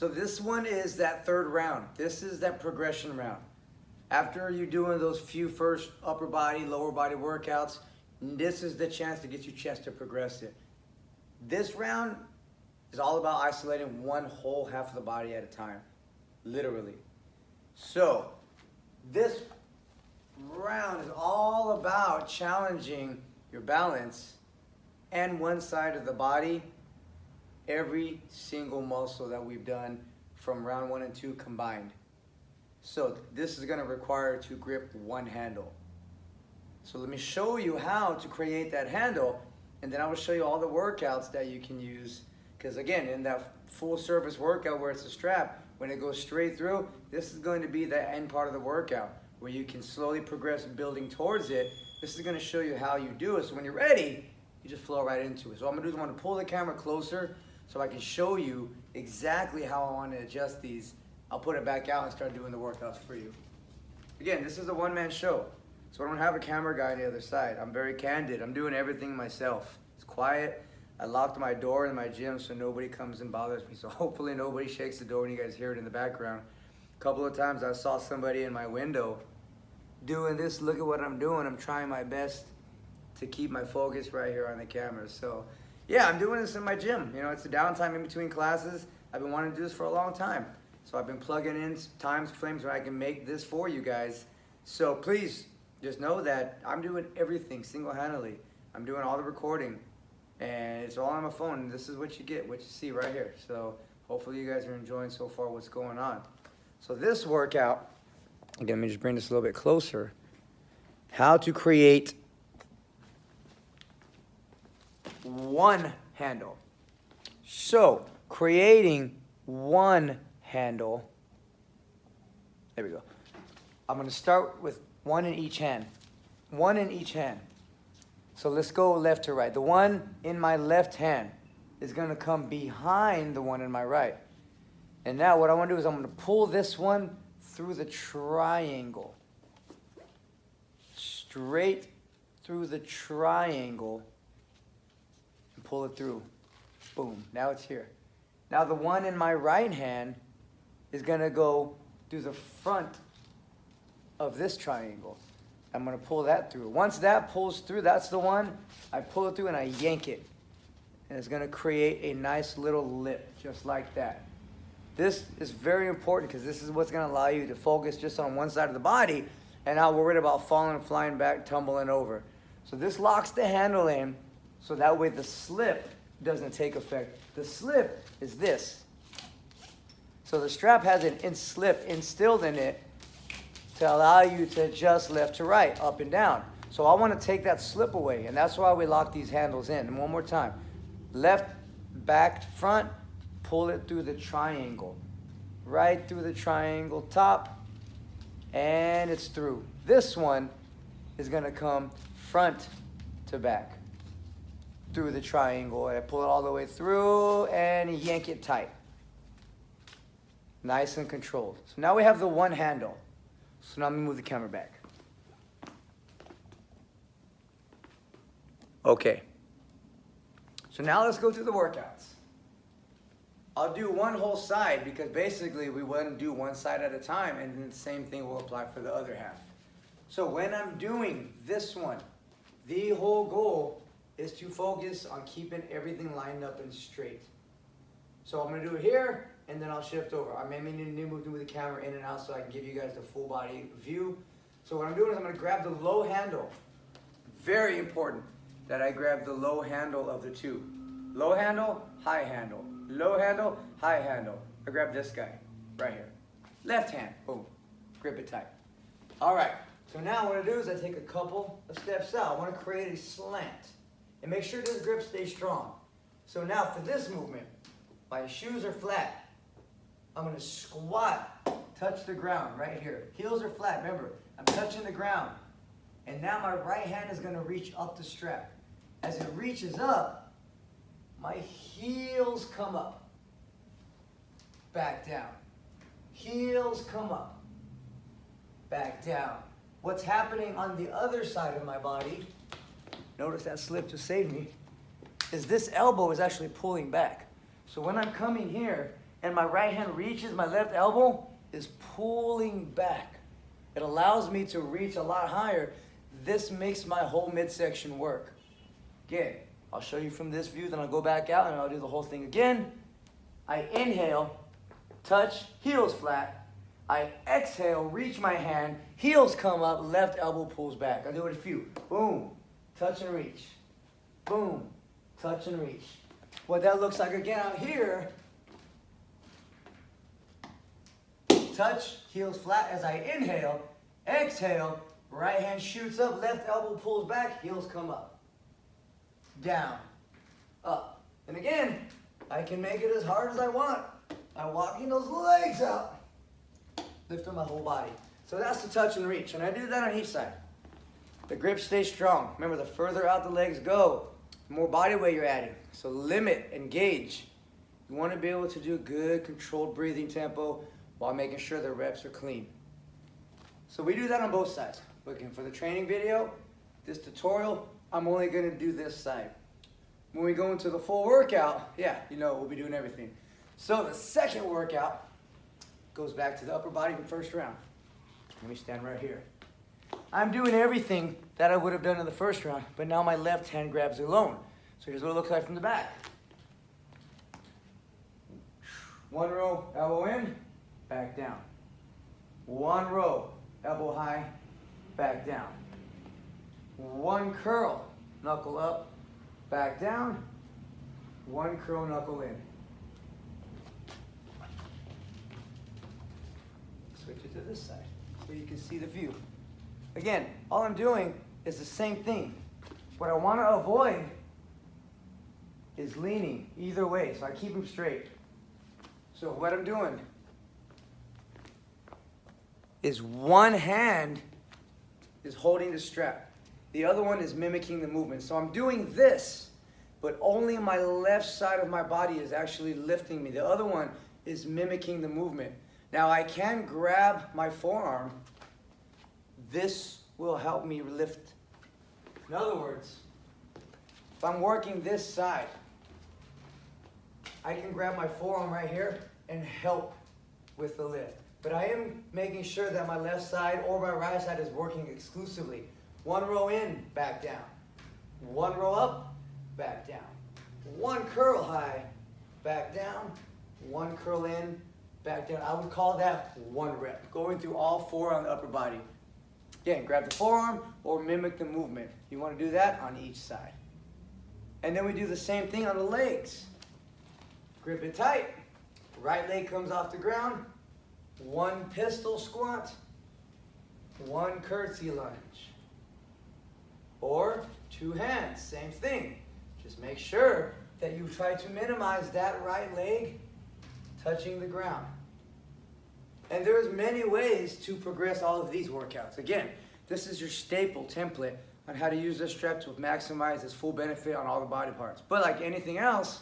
So this one is that third round. This is that progression round. After you're doing those few first upper body, lower body workouts, this is the chance to get your chest to progress it. This round is all about isolating one whole half of the body at a time, literally. So this round is all about challenging your balance and one side of the body, every single muscle that we've done from round 1 and 2 combined. So this is going to require to grip one handle. So let me show you how to create that handle, and then I will show you all the workouts that you can use. Because again, in that full service workout where it's a strap, when it goes straight through, this is going to be the end part of the workout where you can slowly progress building towards it. This is going to show you how you do it. So when you're ready, you just flow right into it. So what I'm going to do is I'm going to pull the camera closer so I can show you exactly how I want to adjust these. I'll put it back out and start doing the workouts for you. Again, this is a one-man show, so I don't have a camera guy on the other side. I'm very candid. I'm doing everything myself. It's quiet. I locked my door in my gym so nobody comes and bothers me. So hopefully nobody shakes the door and you guys hear it in the background. A couple of times I saw somebody in my window doing this. Look at what I'm doing. I'm trying my best to keep my focus right here on the camera. So yeah, I'm doing this in my gym. You know, it's a downtime in between classes. I've been wanting to do this for a long time. So I've been plugging in time frames where I can make this for you guys. So please just know that I'm doing everything single-handedly. I'm doing all the recording and it's all on my phone. And this is what you get, what you see right here. So hopefully you guys are enjoying so far what's going on. So this workout, again, let me just bring this a little bit closer. How to create one handle. So creating one handle. There we go. I'm going to start with one in each hand. One in each hand. So let's go left to right. The one in my left hand is going to come behind the one in my right. And now what I want to do is I'm going to pull this one through the triangle. Straight through the triangle. And pull it through. Boom. Now it's here. Now the one in my right hand is going to go through the front of this triangle. I'm going to pull that through. Once that pulls through, that's the one. I pull it through and I yank it. And it's going to create a nice little lip, just like that. This is very important because this is what's going to allow you to focus just on one side of the body and not worried about falling, flying back, tumbling over. So this locks the handle in so that way the slip doesn't take effect. The slip is this. So the strap has an slip instilled in it to allow you to adjust left to right, up and down. So I want to take that slip away, and that's why we lock these handles in. And one more time. Left, back, front, pull it through the triangle. Right through the triangle top, and it's through. This one is going to come front to back through the triangle. And I pull it all the way through and yank it tight. Nice and controlled. So now we have the one handle. So now I'm going to move the camera back. Okay. So now let's go through the workouts. I'll do one whole side because basically we want to do one side at a time, and then the same thing will apply for the other half. So when I'm doing this one, the whole goal is to focus on keeping everything lined up and straight. So I'm going to do it here, and then I'll shift over. I may need to move the camera in and out so I can give you guys the full body view. So what I'm doing is I'm going to grab the low handle. Very important that I grab the low handle of the two. Low handle, high handle. Low handle, high handle. I grab this guy right here. Left hand, boom. Grip it tight. All right, so now what I do is I take a couple of steps out. I want to create a slant and make sure this grip stays strong. So now for this movement, my shoes are flat. I'm going to squat, touch the ground right here. Heels are flat, remember, I'm touching the ground. And now my right hand is going to reach up the strap. As it reaches up, my heels come up. Back down. Heels come up. Back down. What's happening on the other side of my body, notice that slip to save me, is this elbow is actually pulling back. So when I'm coming here and my right hand reaches, my left elbow is pulling back. It allows me to reach a lot higher. This makes my whole midsection work. Again, I'll show you from this view, then I'll go back out and I'll do the whole thing again. I inhale, touch, heels flat. I exhale, reach my hand, heels come up, left elbow pulls back. I'll do it a few. Boom, touch and reach. Boom, touch and reach. What that looks like again out here, touch, heels flat as I inhale, exhale, right hand shoots up, left elbow pulls back, heels come up. Down, up. And again, I can make it as hard as I want. I'm walking those legs out, lifting my whole body. So that's the touch and reach, and I do that on each side. The grip stays strong. Remember, the further out the legs go, the more body weight you're adding. So limit and gauge. You want to be able to do good, controlled breathing tempo while making sure the reps are clean. So we do that on both sides. Looking for the training video, this tutorial, I'm only going to do this side. When we go into the full workout, yeah, you know, we'll be doing everything. So the second workout goes back to the upper body from first round. Let me stand right here. I'm doing everything that I would have done in the first round, but now my left hand grabs it alone. So here's what it looks like from the back. One row, elbow in, back down. One row, elbow high, back down. One curl, knuckle up, back down. One curl, knuckle in. Switch it to this side so you can see the view. Again, all I'm doing is the same thing. What I want to avoid is leaning either way, so I keep them straight. So what I'm doing is one hand is holding the strap. The other one is mimicking the movement. So I'm doing this, but only my left side of my body is actually lifting me. The other one is mimicking the movement. Now I can grab my forearm. This will help me lift. In other words, if I'm working this side, I can grab my forearm right here and help with the lift. But I am making sure that my left side or my right side is working exclusively. One row in, back down. One row up, back down. One curl high, back down. One curl in, back down. I would call that one rep. Going through all four on the upper body. Again, grab the forearm or mimic the movement. You want to do that on each side. And then we do the same thing on the legs. Grip it tight. Right leg comes off the ground. One pistol squat. One curtsy lunge. Or two hands, same thing. Just make sure that you try to minimize that right leg touching the ground. And there's many ways to progress all of these workouts. Again, this is your staple template on how to use this strap to maximize its full benefit on all the body parts. But like anything else,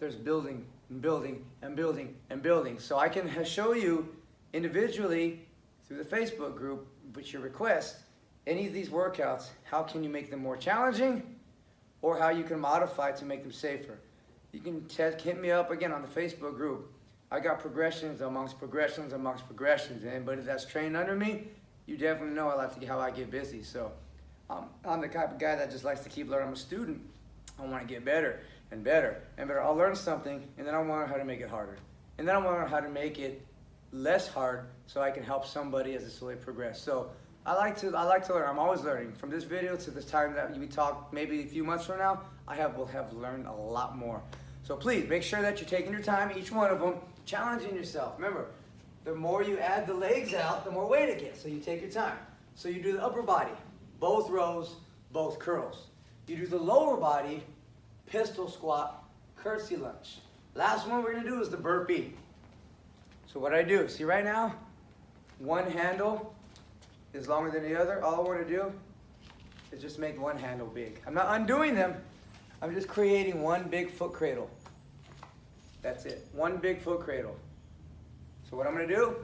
there's building and building and building and building. So I can show you individually through the Facebook group, with your request, any of these workouts, how can you make them more challenging or how you can modify to make them safer. You can hit me up again on the Facebook group. I got progressions amongst progressions amongst progressions. Anybody that's trained under me, you definitely know I like to how I get busy. So I'm the type of guy that just likes to keep learning. I'm a student. I want to get better and better and better. I'll learn something and then I want to learn how to make it harder. And then I want to learn how to make it less hard so I can help somebody as it slowly progresses. So I like to learn. I'm always learning. From this video to the time that we talk, maybe a few months from now, will have learned a lot more. So please make sure that you're taking your time, each one of them, challenging yourself. Remember, the more you add the legs out, the more weight it gets. So you take your time. So you do the upper body, both rows, both curls. You do the lower body, pistol squat, curtsy lunge. Last one we're gonna do is the burpee. So what I do, see right now, one handle is longer than the other. All I want to do is just make one handle big. I'm not undoing them. I'm just creating one big foot cradle. That's it. One big foot cradle. So what I'm going to do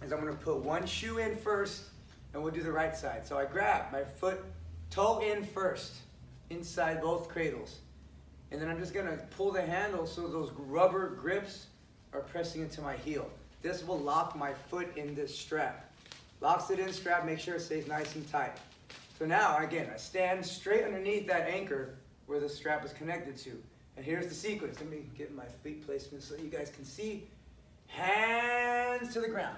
is I'm going to put one shoe in first and we'll do the right side. So I grab my foot, toe in first, inside both cradles. And then I'm just going to pull the handle so those rubber grips or pressing into my heel. This will lock my foot in this strap. Locks it in strap, make sure it stays nice and tight. So now, again, I stand straight underneath that anchor where the strap is connected to. And here's the sequence. Let me get my feet placement so you guys can see. Hands to the ground.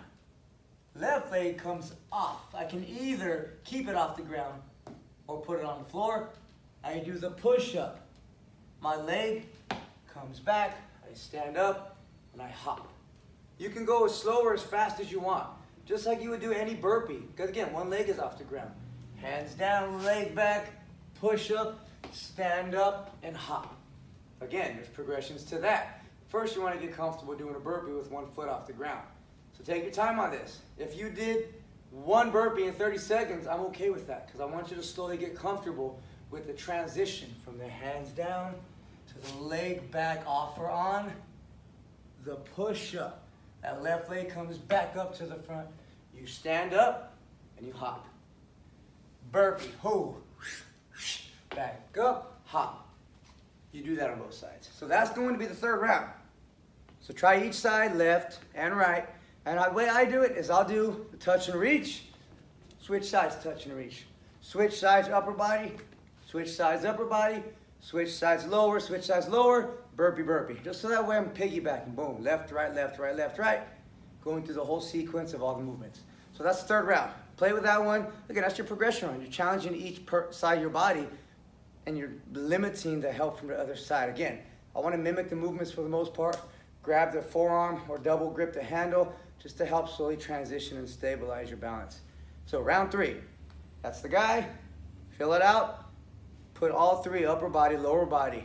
Left leg comes off. I can either keep it off the ground or put it on the floor. I do the push-up. My leg comes back, I stand up, and I hop. You can go as slow or as fast as you want, just like you would do any burpee, because again, one leg is off the ground. Hands down, leg back, push up, stand up, and hop. Again, there's progressions to that. First, you want to get comfortable doing a burpee with one foot off the ground. So take your time on this. If you did one burpee in 30 seconds, I'm okay with that, because I want you to slowly get comfortable with the transition from the hands down to the leg back off or on, the push-up. That left leg comes back up to the front. You stand up and you hop. Burpee, ho, back up, hop. You do that on both sides. So that's going to be the third round. So try each side, left and right. And the way I do it is I'll do the touch and reach, switch sides, touch and reach. Switch sides, upper body, switch sides, upper body, switch sides lower, burpee, burpee. Just so that way I'm piggybacking, boom, left, right, left, right, left, right. Going through the whole sequence of all the movements. So that's the third round. Play with that one. Again, that's your progression round. You're challenging each side of your body and you're limiting the help from the other side. Again, I want to mimic the movements for the most part. Grab the forearm or double grip the handle just to help slowly transition and stabilize your balance. So round 3, that's the guy. Fill it out. Put all 3, upper body, lower body,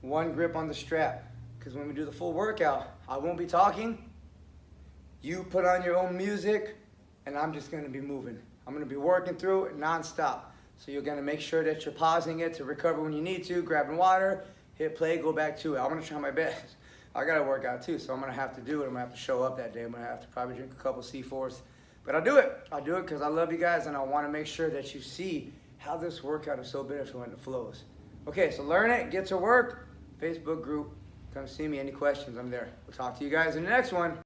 one grip on the strap. Because when we do the full workout, I won't be talking. You put on your own music, and I'm just going to be moving. I'm going to be working through it nonstop. So you're going to make sure that you're pausing it to recover when you need to, grabbing water, hit play, go back to it. I'm going to try my best. I got to work out too, so I'm going to have to do it. I'm going to have to show up that day. I'm going to have to probably drink a couple C4s. But I'll do it. I'll do it because I love you guys, and I want to make sure that you see how this workout is so beneficial when it flows. Okay, so learn it, get to work. Facebook group, come see me. Any questions, I'm there. We'll talk to you guys in the next one.